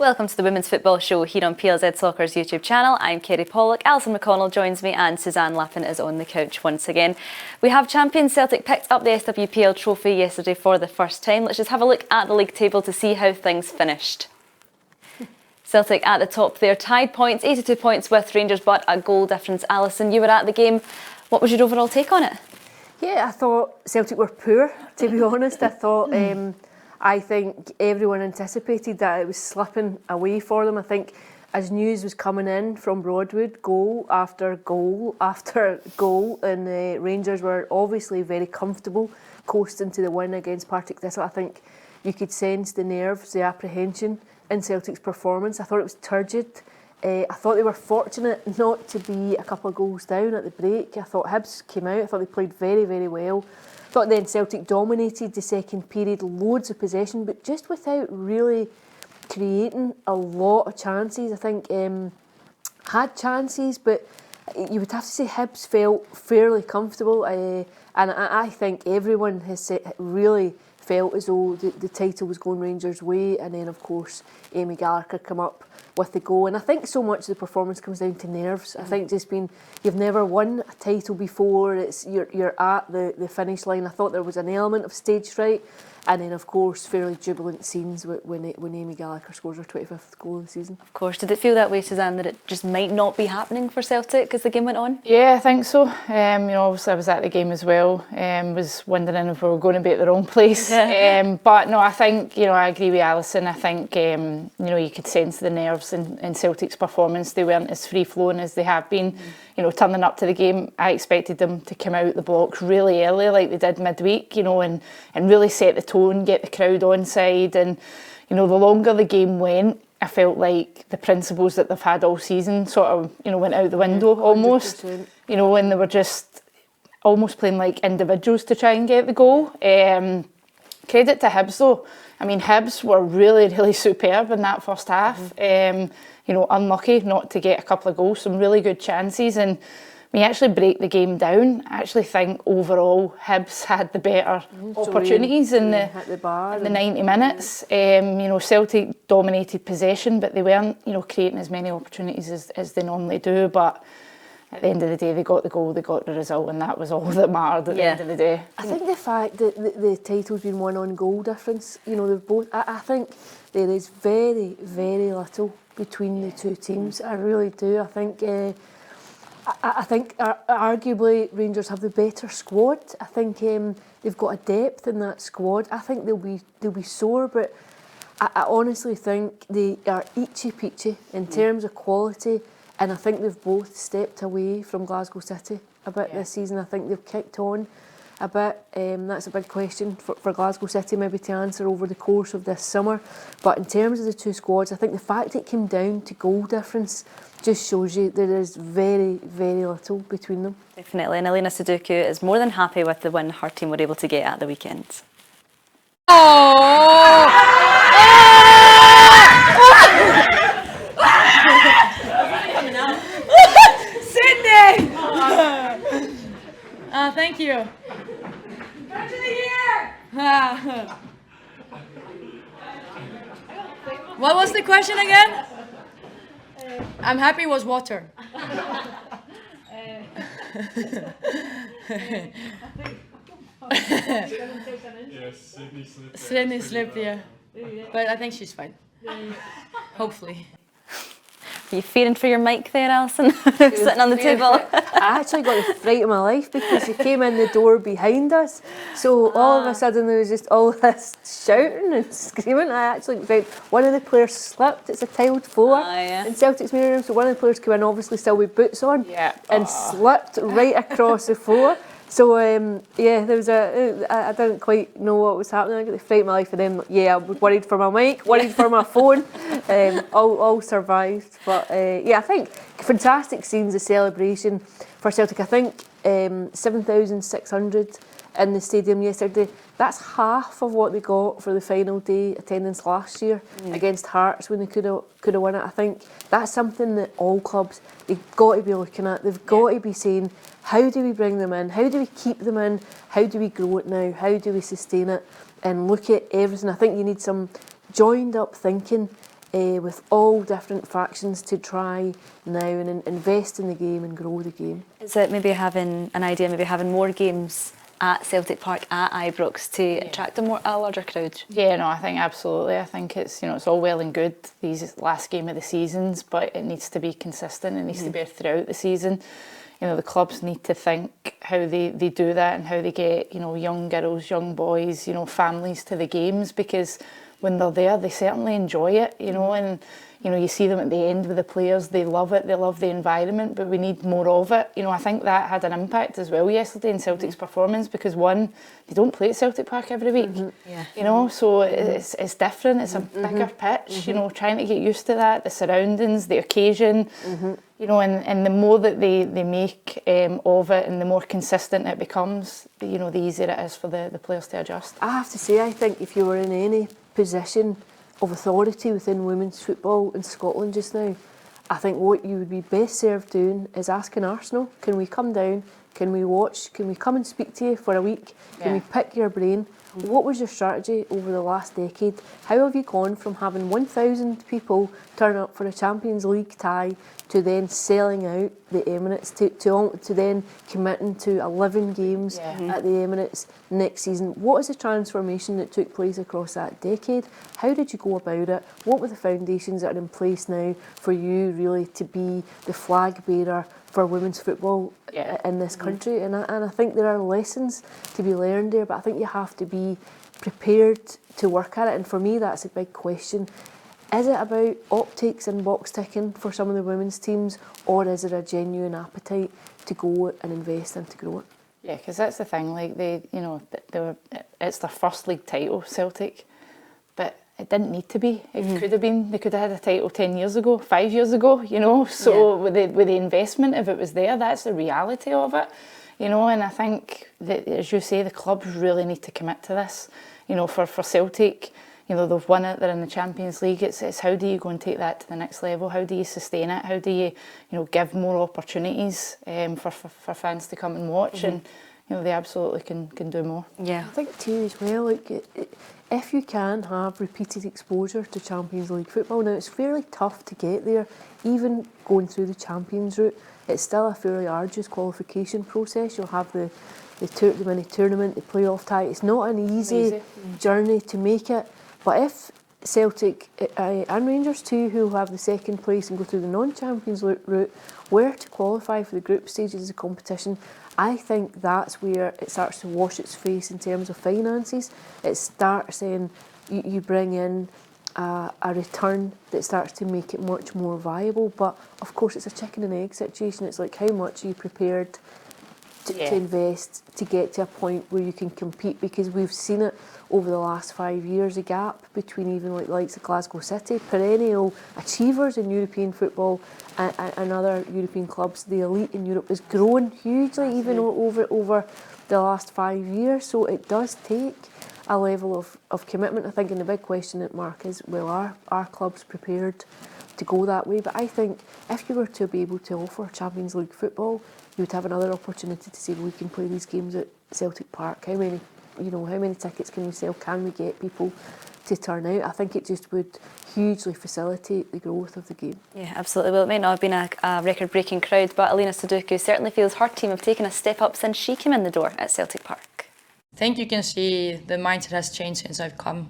Welcome to the Women's Football Show here on PLZ Soccer's YouTube channel. I'm Kerry Pollock, Alison McConnell joins me and Suzanne Lappin is on the couch once again. We have champion Celtic picked up the SWPL trophy yesterday for the first time. Let's just have a look at the league table to see how things finished. Celtic at the top there, tied points, 82 points with Rangers, but a goal difference. Alison, you were at the game. What was your overall take on it? Yeah, I thought Celtic were poor, to be honest. I think everyone anticipated that it was slipping away for them. I think as news was coming in from Broadwood, goal after goal after goal, and the Rangers were obviously very comfortable coasting to the win against Partick Thistle. I think you could sense the nerves, the apprehension in Celtic's performance. I thought it was turgid. I thought they were fortunate not to be a couple of goals down at the break. I thought Hibs came out. I thought they played very, very well. I thought then Celtic dominated the second period, loads of possession, but just without really creating a lot of chances. I think had chances, but you would have to say Hibs felt fairly comfortable. And I think everyone has really felt as though the title was going Rangers' way. And then, of course, Amy Gallagher come up with the goal. And I think so much of the performance comes down to nerves. I think you've never won a title before. You're at the finish line. I thought there was an element of stage fright. And then, of course, fairly jubilant scenes when Amy Gallagher scores her 25th goal of the season. Of course. Did it feel that way, Suzanne, that it just might not be happening for Celtic as the game went on? Yeah, I think so. Obviously I was at the game as well. Was wondering if we were going to be at the wrong place. But no, I think, I agree with Alison. I think, you could sense the nerves in Celtic's performance. They weren't as free-flowing as they have been. Turning up to the game, I expected them to come out the blocks really early like they did midweek, and really set the tone, get the crowd on side. And, the longer the game went, I felt like the principles that they've had all season sort of, went out the window almost. 100%. When they were just almost playing like individuals to try and get the goal. Credit to Hibs though. I mean, Hibs were really, really superb in that first half. Unlucky not to get a couple of goals, some really good chances. And when you actually break the game down, I actually think overall Hibs had the better opportunities in the 90 minutes. Celtic dominated possession, but they weren't, creating as many opportunities as they normally do. But at the end of the day, they got the goal, they got the result, and that was all that mattered at the end of the day. I think the fact that the title's been won on goal difference, they've both. I think there is very, very little between the two teams. I really do. I think arguably Rangers have the better squad. I think they've got a depth in that squad. I think they'll be sore, but I honestly think they are eachy peachy in terms of quality. And I think they've both stepped away from Glasgow City a bit this season. I think they've kicked on a bit. That's a big question for Glasgow City maybe to answer over the course of this summer. But in terms of the two squads, I think the fact it came down to goal difference just shows you there is very, very little between them. Definitely. And Elena Sadiku is more than happy with the win her team were able to get at the weekend. Thank you. Come to the year. What was the question again? I'm happy it was water. Sydney slipped, yeah. But I think she's fine. Hopefully. Are you fearing for your mic there, Alison? Sitting on the table. I actually got the fright of my life because he came in the door behind us. So all of a sudden there was just all this shouting and screaming. I actually felt one of the players slipped. It's a tiled floor in Celtic's mirror room. So one of the players came in obviously still with boots on and slipped right across the floor. So, there was I didn't quite know what was happening. I got the fright of my life, and then, I was worried for my mic, worried for my phone. All survived. But, I think fantastic scenes of celebration for Celtic. I think 7,600 in the stadium yesterday. That's half of what they got for the final day attendance last year against Hearts when they could have won it. I think that's something that all clubs, they've got to be looking at. They've got to be saying, how do we bring them in? How do we keep them in? How do we grow it now? How do we sustain it? And look at everything. I think you need some joined up thinking with all different factions to try now and invest in the game and grow the game. Is it maybe having an idea, maybe having more games at Celtic Park, at Ibrox to attract a larger crowd? Yeah, no, I think absolutely. I think it's, you know, it's all well and good these last game of the seasons, but it needs to be consistent. It needs to be throughout the season. You know, the clubs need to think how they do that and how they get, you know, young girls, young boys, you know, families to the games, because when they're there, they certainly enjoy it, you know, and, you know, you see them at the end with the players, they love it, they love the environment, but we need more of it. You know, I think that had an impact as well yesterday in Celtic's performance, because one, they don't play at Celtic Park every week, you know, so it's different, it's a bigger pitch, you know, trying to get used to that, the surroundings, the occasion, you know, and the more that they make of it and the more consistent it becomes, you know, the easier it is for the players to adjust. I have to say, I think if you were in any position of authority within women's football in Scotland just now, I think what you would be best served doing is asking Arsenal, can we come down, can we watch, can we come and speak to you for a week, can we pick your brain? What was your strategy over the last decade? How have you gone from having 1,000 people turn up for a Champions League tie to then selling out the Emirates, to then committing to 11 games at the Emirates next season? What is the transformation that took place across that decade? How did you go about it? What were the foundations that are in place now for you really to be the flag bearer for women's football in this country? And I think there are lessons to be learned there, but I think you have to be prepared to work at it. And for me, that's a big question. Is it about optics and box ticking for some of the women's teams, or is there a genuine appetite to go and invest and to grow it? Yeah, because that's the thing. Like it's their first league title, Celtic, but it didn't need to be. It could have been. They could have had a title 10 years ago, 5 years ago. You know, so with the investment, if it was there, that's the reality of it. You know, and I think that, as you say, the clubs really need to commit to this. You know, for Celtic, you know, they've won it, they're in the Champions League. It's how do you go and take that to the next level? How do you sustain it? How do you give more opportunities for fans to come and watch? And, you know, they absolutely can do more. Yeah. I think too as well, like, if you can have repeated exposure to Champions League football, now it's fairly tough to get there, even going through the Champions route. It's still a fairly arduous qualification process. You'll have the mini tournament, the playoff tie. It's not an easy journey to make it. But if Celtic and Rangers too, who will have the second place and go through the non-Champions route, were to qualify for the group stages of the competition, I think that's where it starts to wash its face in terms of finances. It starts saying you bring in a return that starts to make it much more viable. But of course, it's a chicken and egg situation. It's like, how much are you prepared to invest to get to a point where you can compete? Because we've seen it over the last 5 years, a gap between even like the likes of Glasgow City, perennial achievers in European football, and other European clubs. The elite in Europe has grown hugely, even over the last 5 years. So it does take a level of commitment. I think, and the big question at Mark is, well, are clubs prepared to go that way? But I think if you were to be able to offer Champions League football, you would have another opportunity to say, well, we can play these games at Celtic Park. How many tickets can we sell? Can we get people to turn out? I think it just would hugely facilitate the growth of the game. Yeah, absolutely. Well, it may not have been a record-breaking crowd, but Elena Sadiku certainly feels her team have taken a step up since she came in the door at Celtic Park. I think you can see the mindset has changed since I've come.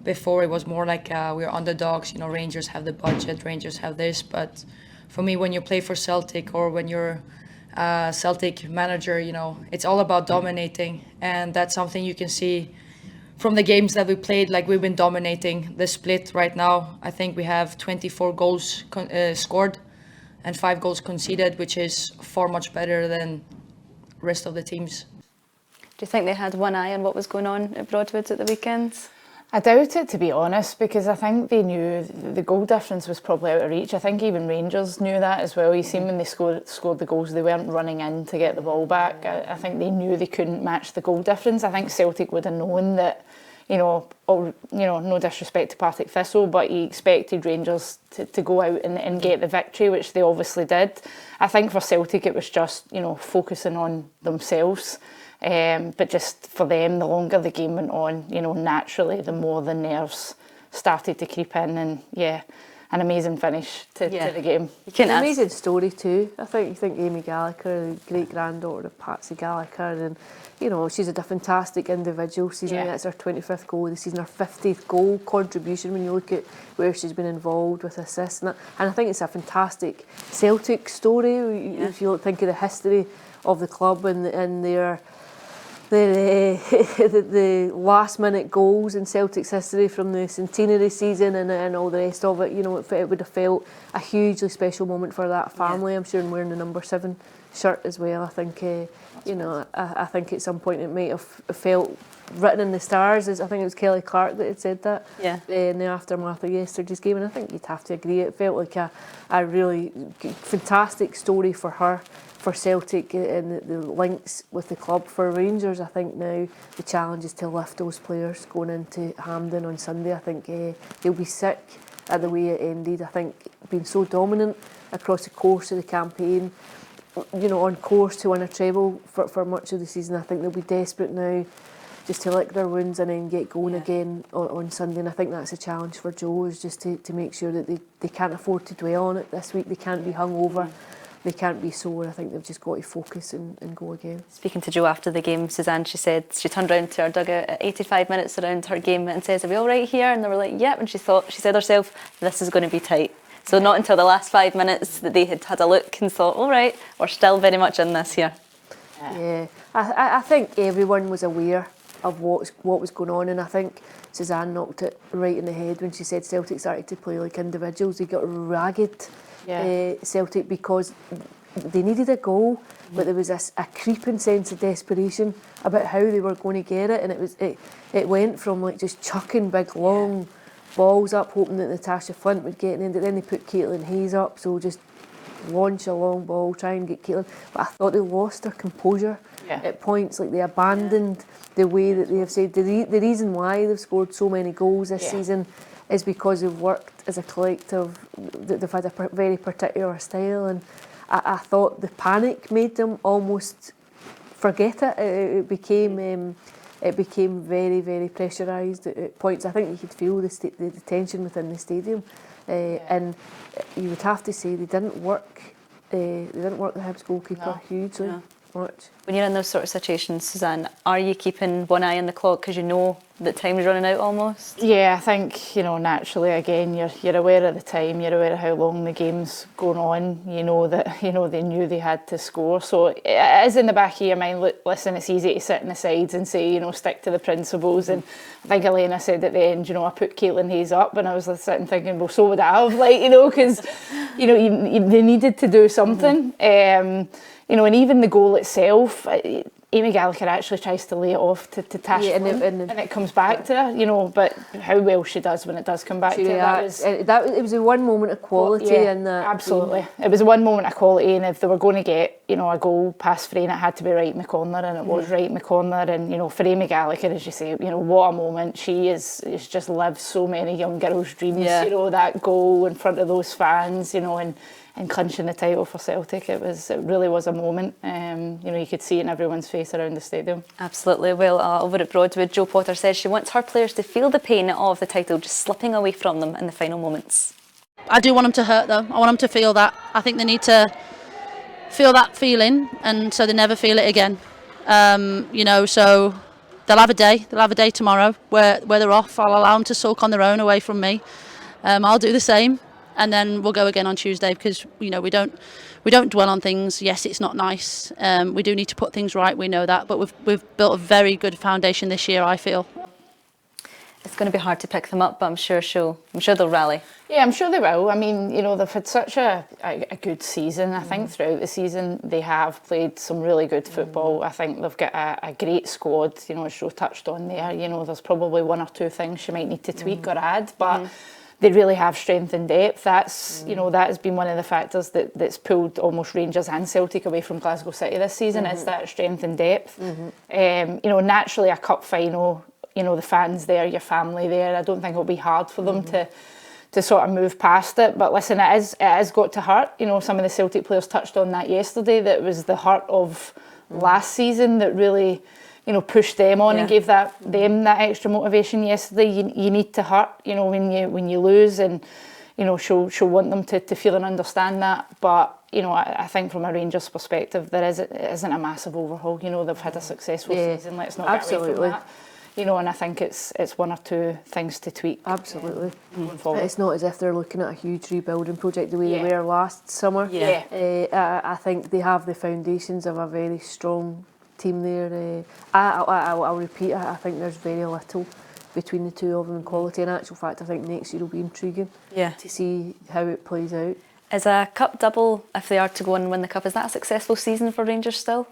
Before it was more like we're underdogs, you know, Rangers have the budget, Rangers have this, but for me, when you play for Celtic or when you're a Celtic manager, you know, it's all about dominating, and that's something you can see from the games that we played. Like, we've been dominating the split right now. I think we have 24 goals scored and 5 goals conceded, which is far much better than the rest of the teams. Do you think they had one eye on what was going on at Broadwood at the weekend? I doubt it, to be honest, because I think they knew the goal difference was probably out of reach. I think even Rangers knew that as well. You see, when they scored the goals, they weren't running in to get the ball back. I think they knew they couldn't match the goal difference. I think Celtic would have known that, no disrespect to Partick Thistle, but he expected Rangers to go out and get the victory, which they obviously did. I think for Celtic it was just, focusing on themselves. But just for them, the longer the game went on, naturally, the more the nerves started to creep in, and yeah, an amazing finish to the game. An amazing story too. I think you think Amy Gallagher, the great granddaughter of Patsy Gallagher, and you know, she's a fantastic individual. That's her 25th goal of the season, her 50th goal contribution when you look at where she's been involved with assists and that. And I think it's a fantastic Celtic story. If you think of the history of the club and their the last minute goals in Celtic's history from the centenary season and all the rest of it, you know, it would have felt a hugely special moment for that family, I'm sure, and wearing the number 7 shirt as well. I think, I think at some point it might have felt written in the stars. I think it was Kelly Clark that had said that in the aftermath of yesterday's game, and I think you'd have to agree. It felt like a really fantastic story for her, for Celtic, and the links with the club. For Rangers, I think now the challenge is to lift those players going into Hampden on Sunday. I think they'll be sick at the way it ended. I think being so dominant across the course of the campaign, you know, on course to win a treble for much of the season, I think they'll be desperate now just to lick their wounds and then get going again on Sunday. And I think that's a challenge for Joe, is just to make sure that they can't afford to dwell on it this week. They can't be hungover. They can't be sore. I think they've just got to focus and go again. Speaking to Joe after the game, Suzanne, she said she turned around to her dugout at 85 minutes around her game and says, "Are we all right here?" And they were like, "Yep." And she said herself, "This is going to be tight." So not until the last 5 minutes that they had a look and thought, all right, we're still very much in this here. Yeah, I think everyone was aware of what was going on, and I think Suzanne knocked it right in the head when she said Celtic started to play like individuals. They got ragged, Celtic, because they needed a goal, but there was a creeping sense of desperation about how they were going to get it, and it went from like just chucking big long balls up, hoping that Natasha Flint would get in, but then they put Caitlin Hayes up, so just launch a long ball, try and get Caitlin. But I thought they lost their composure at points. Like they abandoned the way that they have said. The reason why they've scored so many goals this season is because they've worked as a collective. They've had a very particular style, and I thought the panic made them almost forget it. It became very, very pressurised at points. I think you could feel the tension within the stadium, and you would have to say they didn't work. They didn't work the Hibs goalkeeper hugely much. When you're in those sort of situations, Suzanne, are you keeping one eye on the clock because you know that time is running out almost? Yeah, I think, you know, naturally again you're aware of the time, you're aware of how long the game's going on. You know that they knew they had to score, so it is in the back of your mind. Look, listen, it's easy to sit in the sides and say, stick to the principles. And I think Elena said at the end, I put Caitlin Hayes up, and I was sitting thinking, well, so would I have, because they needed to do something. And even the goal itself, Amy Gallagher actually tries to lay it off to Tash, and it comes back to her, but how well she does when it does come back to her. It was a one moment of quality in that. Absolutely. It was a one moment of quality, and if they were going to get, a goal past Frayne, it had to be right in the corner, and it was right in the corner. And, for Amy Gallagher, as you say, what a moment. She is just lived so many young girls' dreams, that goal in front of those fans, and clinching the title for Celtic. It really was a moment. You could see it in everyone's face around the stadium. Absolutely. Well, over at Broadwood, Jo Potter says she wants her players to feel the pain of the title just slipping away from them in the final moments. I do want them to hurt though. I want them to feel that. I think they need to feel that feeling, and so they never feel it again. So they'll have a day. They'll have a day tomorrow where they're off. I'll allow them to sulk on their own away from me. I'll do the same. And then we'll go again on Tuesday, because we don't dwell on things. Yes, it's not nice. We do need to put things right. We know that, but we've built a very good foundation this year, I feel. It's going to be hard to pick them up, but I'm sure they'll rally. Yeah, I'm sure they will. I mean, they've had such a good season. I think throughout the season they have played some really good football. I think they've got a great squad. As Jo touched on there, there's probably one or two things she might need to tweak or add, but. They really have strength and depth. That's that has been one of the factors that's pulled almost Rangers and Celtic away from Glasgow City this season. Is that strength and depth. Naturally a cup final, the fans there, your family there, I don't think it'll be hard for them to sort of move past it. But listen, it has got to hurt. Some of the Celtic players touched on that yesterday, that it was the hurt of last season that really pushed them on and gave them that extra motivation yesterday. You need to hurt, when you lose, and she'll want them to feel and understand that. But I think from a Rangers perspective, it isn't a massive overhaul. They've had a successful season. Let's not get away from that. And I think it's one or two things to tweak. Absolutely. Going forward. It's not as if they're looking at a huge rebuilding project the way they were last summer. I think they have the foundations of a very strong team there. I'll repeat, I think there's very little between the two of them in quality. In actual fact, I think next year will be intriguing to see how it plays out. Is a cup double, if they are to go and win the cup, is that a successful season for Rangers still?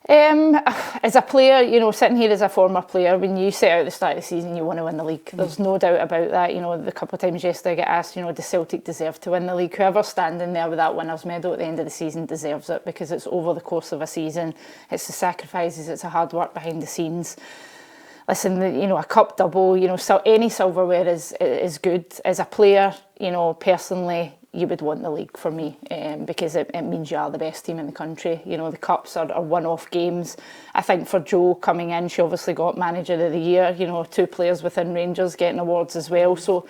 As a player, sitting here as a former player, when you set out at the start of the season, you want to win the league. There's no doubt about that. The couple of times yesterday I get asked, does Celtic deserve to win the league? Whoever's standing there with that winner's medal at the end of the season deserves it, because it's over the course of a season. It's the sacrifices, it's the hard work behind the scenes. Listen, a cup double, so any silverware is good. As a player, personally, you would want the league for me, because it means you are the best team in the country. The cups are one-off games. I think for Jo coming in, she obviously got Manager of the Year, 2 players within Rangers getting awards as well. So,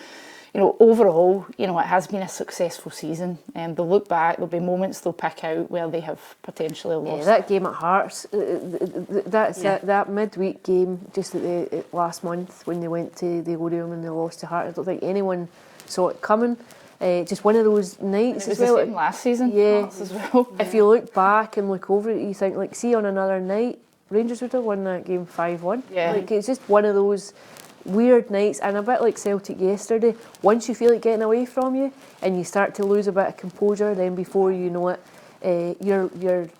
overall, it has been a successful season. They'll look back, there'll be moments they'll pick out where they have potentially lost. That game at Hearts, that midweek game just at last month when they went to the Orion and they lost to Hearts, I don't think anyone saw it coming. Just one of those nights as well. It was the same last season. As well. If you look back and look over it, you think, see, on another night, Rangers would have won that game 5-1. It's just one of those weird nights, and a bit like Celtic yesterday. Once you feel it getting away from you, and you start to lose a bit of composure, then before you know it, you're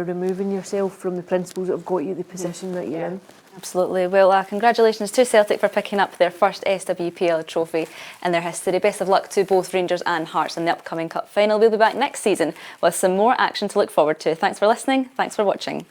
removing yourself from the principles that have got you the position that you're in. Absolutely. Well, congratulations to Celtic for picking up their first SWPL trophy in their history. Best of luck to both Rangers and Hearts in the upcoming cup final. We'll be back next season with some more action to look forward to. Thanks for listening. Thanks for watching.